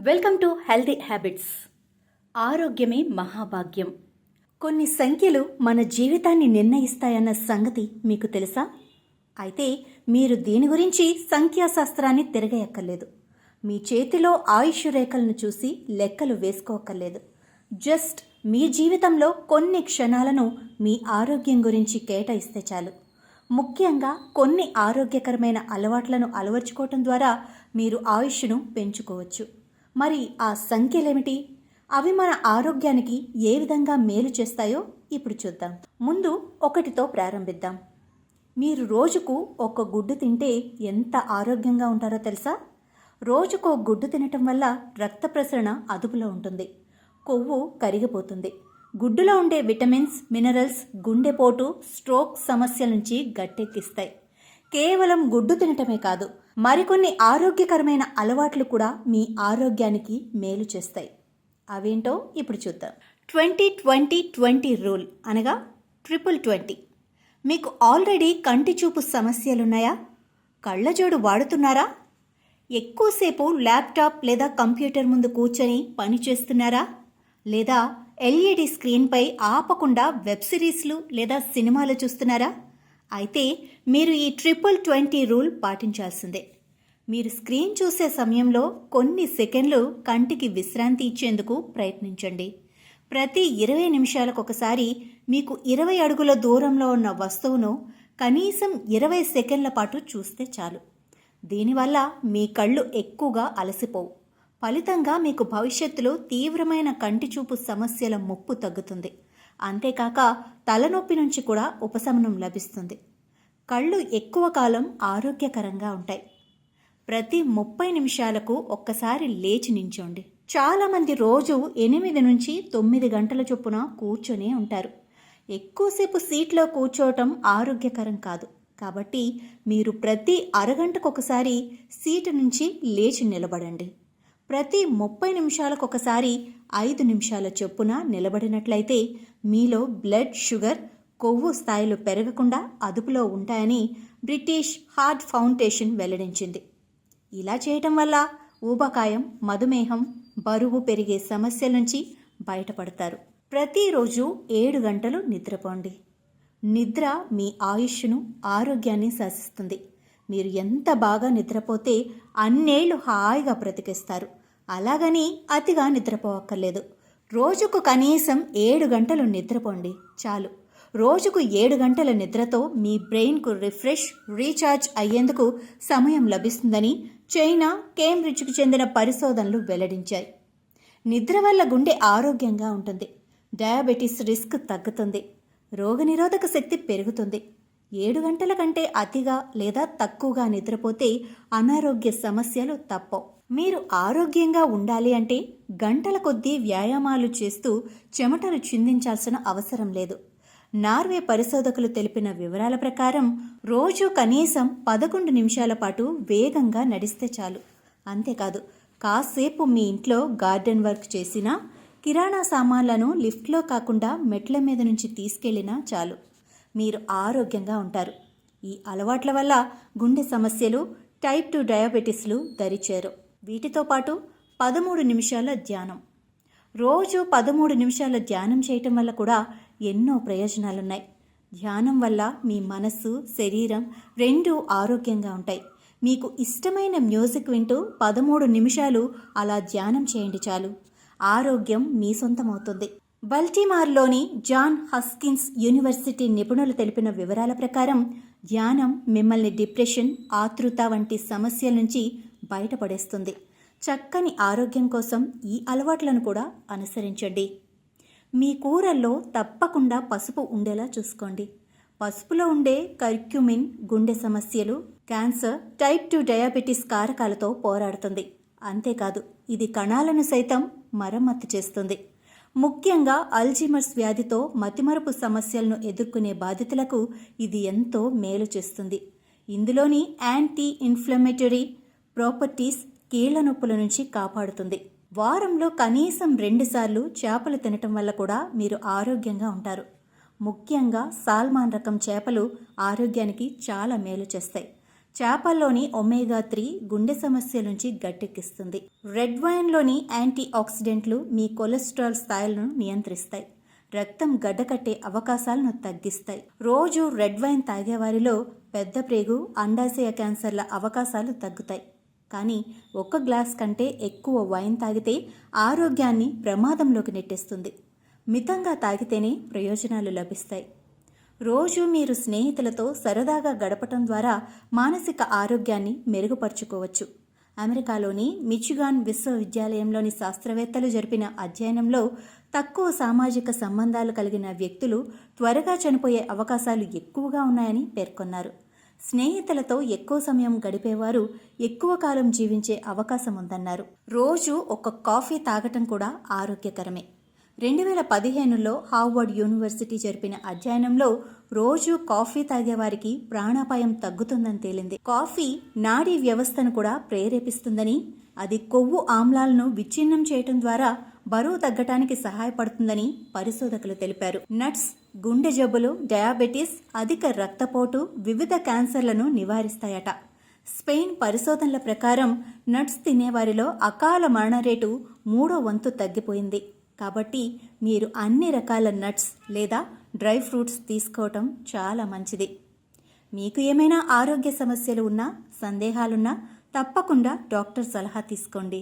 Welcome to healthy habits. ఆరోగ్యమే మహాభాగ్యం. కొన్ని సంఖ్యలు మన జీవితాన్ని నిర్ణయిస్తాయన్న సంగతి మీకు తెలుసా? అయితే మీరు దీని గురించి సంఖ్యాశాస్త్రాన్ని తిరగయక్కర్లేదు. మీ చేతిలో ఆయుష్ రేఖలను చూసి లెక్కలు వేసుకోక్కర్లేదు. జస్ట్ మీ జీవితంలో కొన్ని క్షణాలను మీ ఆరోగ్యం గురించి కేటాయిస్తే చాలు. ముఖ్యంగా కొన్ని ఆరోగ్యకరమైన అలవాట్లను అలవర్చుకోవటం ద్వారా మీరు ఆయుష్ను పెంచుకోవచ్చు. మరి ఆ సంఖ్యలేమిటి? అవి మన ఆరోగ్యానికి ఏ విధంగా మేలు చేస్తాయో ఇప్పుడు చూద్దాం. ముందు 1తో ప్రారంభిద్దాం. మీరు రోజుకు ఒక గుడ్డు తింటే ఎంత ఆరోగ్యంగా ఉంటారో తెలుసా? రోజుకో గుడ్డు తినటం వల్ల రక్త ప్రసరణ అదుపులో ఉంటుంది, కొవ్వు కరిగిపోతుంది. గుడ్డులో ఉండే విటమిన్స్, మినరల్స్ గుండెపోటు, స్ట్రోక్ సమస్యల నుంచి గట్టెక్కిస్తాయి. కేవలం గుడ్డు తినటమే కాదు, మరికొన్ని ఆరోగ్యకరమైన అలవాట్లు కూడా మీ ఆరోగ్యానికి మేలు చేస్తాయి. అవేంటో ఇప్పుడు చూద్దాం. 20-20-20 రూల్ అనగా 20-20. మీకు ఆల్రెడీ కంటి చూపు సమస్యలున్నాయా? కళ్ళజోడు వాడుతున్నారా? ఎక్కువసేపు ల్యాప్టాప్ లేదా కంప్యూటర్ ముందు కూర్చొని పని చేస్తున్నారా? లేదా ఎల్ఈడి స్క్రీన్పై ఆపకుండా వెబ్ సిరీస్లు లేదా సినిమాలు చూస్తున్నారా? అయితే మీరు ఈ 20-20 రూల్ పాటించాల్సిందే. మీరు స్క్రీన్ చూసే సమయంలో కొన్ని సెకండ్లు కంటికి విశ్రాంతి ఇచ్చేందుకు ప్రయత్నించండి. ప్రతి 20 నిమిషాలకు ఒకసారి మీకు 20 అడుగుల దూరంలో ఉన్న వస్తువును కనీసం 20 సెకండ్ల పాటు చూస్తే చాలు. దీనివల్ల మీ కళ్ళు ఎక్కువగా అలసిపోవు. ఫలితంగా మీకు భవిష్యత్తులో తీవ్రమైన కంటి చూపు సమస్యల ముప్పు తగ్గుతుంది. అంతేకాక తలనొప్పి నుంచి కూడా ఉపశమనం లభిస్తుంది. కళ్ళు ఎక్కువ కాలం ఆరోగ్యకరంగా ఉంటాయి. ప్రతి 30 నిమిషాలకు ఒక్కసారి లేచి నించోండి. చాలామంది రోజు 8 నుంచి 9 గంటల చొప్పున కూర్చొనే ఉంటారు. ఎక్కువసేపు సీట్లో కూర్చోవటం ఆరోగ్యకరం కాదు. కాబట్టి మీరు ప్రతి అరగంటకు ఒకసారి సీటు నుంచి లేచి నిలబడండి. ప్రతి 30 నిమిషాలకు ఒకసారి 5 నిమిషాల చొప్పున నిలబడినట్లయితే మీలో బ్లడ్ షుగర్, కొవ్వు స్థాయిలు పెరగకుండా అదుపులో ఉంటాయని బ్రిటిష్ హార్ట్ ఫౌండేషన్ వెల్లడించింది. ఇలా చేయటం వల్ల ఊబకాయం, మధుమేహం, బరువు పెరిగే సమస్యల నుంచి బయటపడతారు. ప్రతిరోజు 7 గంటలు నిద్రపోండి. నిద్ర మీ ఆయుష్ను, ఆరోగ్యాన్ని శాసిస్తుంది. మీరు ఎంత బాగా నిద్రపోతే అన్నేళ్లు హాయిగా బ్రతికేస్తారు. అలాగని అతిగా నిద్రపోవక్కర్లేదు. రోజుకు కనీసం 7 గంటలు నిద్రపోండి చాలు. రోజుకు 7 గంటల నిద్రతో మీ బ్రెయిన్కు రీఛార్జ్ అయ్యేందుకు సమయం లభిస్తుందని చైనా, కేంబ్రిడ్జ్కు చెందిన పరిశోధనలు వెల్లడించాయి. నిద్ర వల్ల గుండె ఆరోగ్యంగా ఉంటుంది, డయాబెటీస్ రిస్క్ తగ్గుతుంది, రోగనిరోధక శక్తి పెరుగుతుంది. 7 గంటల కంటే అతిగా లేదా తక్కువగా నిద్రపోతే అనారోగ్య సమస్యలు తప్పవు. మీరు ఆరోగ్యంగా ఉండాలి అంటే గంటల కొద్దీ వ్యాయామాలు చేస్తూ చెమటను చిందించాల్సిన అవసరం లేదు. నార్వే పరిశోధకులు తెలిపిన వివరాల ప్రకారం రోజు కనీసం 11 నిమిషాల పాటు వేగంగా నడిస్తే చాలు. అంతేకాదు, కాసేపు మీ ఇంట్లో గార్డెన్ వర్క్ చేసినా, కిరాణా సామాన్లను లిఫ్ట్లో కాకుండా మెట్ల మీద నుంచి తీసుకెళ్లినా చాలు. మీరు ఆరోగ్యంగా ఉంటారు. ఈ అలవాట్ల వల్ల గుండె సమస్యలు, టైప్ 2 డయాబెటీస్లు దరిచేరు. వీటితో పాటు 13 నిమిషాల ధ్యానం. రోజు 13 నిమిషాల ధ్యానం చేయటం వల్ల కూడా ఎన్నో ప్రయోజనాలున్నాయి. ధ్యానం వల్ల మీ మనస్సు, శరీరం రెండూ ఆరోగ్యంగా ఉంటాయి. మీకు ఇష్టమైన మ్యూజిక్ వింటూ 13 నిమిషాలు అలా ధ్యానం చేయండి చాలు. ఆరోగ్యం మీ సొంతమవుతుంది. బల్టిమార్లోని జాన్ హస్కిన్స్ యూనివర్సిటీ నిపుణులు తెలిపిన వివరాల ప్రకారం ధ్యానం మిమ్మల్ని డిప్రెషన్, ఆతృత వంటి సమస్యల నుంచి బయటపడేస్తుంది. చక్కని ఆరోగ్యం కోసం ఈ అలవాట్లను కూడా అనుసరించండి. మీ కూరల్లో తప్పకుండా పసుపు ఉండేలా చూసుకోండి. పసుపులో ఉండే కర్క్యూమిన్ గుండె సమస్యలు, క్యాన్సర్, టైప్ 2 డయాబెటీస్ కారకాలతో పోరాడుతుంది. అంతేకాదు, ఇది కణాలను సైతం మరమ్మతు చేస్తుంది. ముఖ్యంగా అల్జీమర్స్ వ్యాధితో మతిమరుపు సమస్యలను ఎదుర్కొనే బాధితులకు ఇది ఎంతో మేలు చేస్తుంది. ఇందులోని యాంటీ ఇన్ఫ్లమేటరీ ప్రాపర్టీస్ కీళ్ల నొప్పుల నుంచి కాపాడుతుంది. వారంలో కనీసం 2 సార్లు చేపలు తినటం వల్ల కూడా మీరు ఆరోగ్యంగా ఉంటారు. ముఖ్యంగా సాల్మాన్ రకం చేపలు ఆరోగ్యానికి చాలా మేలు చేస్తాయి. చేపల్లోని ఒమేగా 3 గుండె సమస్యల నుంచి గట్టెక్కిస్తుంది. రెడ్ వైన్లోని యాంటీ ఆక్సిడెంట్లు మీ కొలెస్ట్రాల్ స్థాయిలను నియంత్రిస్తాయి, రక్తం గడ్డకట్టే అవకాశాలను తగ్గిస్తాయి. రోజు రెడ్ వైన్ తాగేవారిలో పెద్ద ప్రేగు, అండాశయ క్యాన్సర్ల అవకాశాలు తగ్గుతాయి. కానీ 1 గ్లాస్ కంటే ఎక్కువ వైన్ తాగితే ఆరోగ్యాన్ని ప్రమాదంలోకి నెట్టేస్తుంది. మితంగా తాగితేనే ప్రయోజనాలు లభిస్తాయి. రోజు మీరు స్నేహితులతో సరదాగా గడపటం ద్వారా మానసిక ఆరోగ్యాన్ని మెరుగుపరుచుకోవచ్చు. అమెరికాలోని మిచిగాన్ విశ్వవిద్యాలయంలోని శాస్త్రవేత్తలు జరిపిన అధ్యయనంలో తక్కువ సామాజిక సంబంధాలు కలిగిన వ్యక్తులు త్వరగా చనిపోయే అవకాశాలు ఎక్కువగా ఉన్నాయని పేర్కొన్నారు. స్నేహితులతో ఎక్కువ సమయం గడిపేవారు ఎక్కువ కాలం జీవించే అవకాశం ఉందన్నారు. రోజు 1 కాఫీ తాగటం కూడా ఆరోగ్యకరమే. 2015లో హార్వర్డ్ యూనివర్సిటీ జరిపిన అధ్యయనంలో రోజు కాఫీ తాగేవారికి ప్రాణాపాయం తగ్గుతుందని తేలింది. కాఫీ నాడీ వ్యవస్థను కూడా ప్రేరేపిస్తుందని, అది కొవ్వు ఆమ్లాలను విచ్ఛిన్నం చేయటం ద్వారా బరువు తగ్గటానికి సహాయపడుతుందని పరిశోధకులు తెలిపారు. నట్స్ గుండె జబ్బులు, డయాబెటీస్, అధిక రక్తపోటు, వివిధ క్యాన్సర్లను నివారిస్తాయట. స్పెయిన్ పరిశోధనల ప్రకారం నట్స్ తినేవారిలో అకాల మరణ రేటు 3వ వంతు తగ్గిపోయింది. కాబట్టి మీరు అన్ని రకాల నట్స్ లేదా డ్రై ఫ్రూట్స్ తీసుకోవటం చాలా మంచిది. మీకు ఏమైనా ఆరోగ్య సమస్యలు ఉన్నా, సందేహాలున్నా తప్పకుండా డాక్టర్ సలహా తీసుకోండి.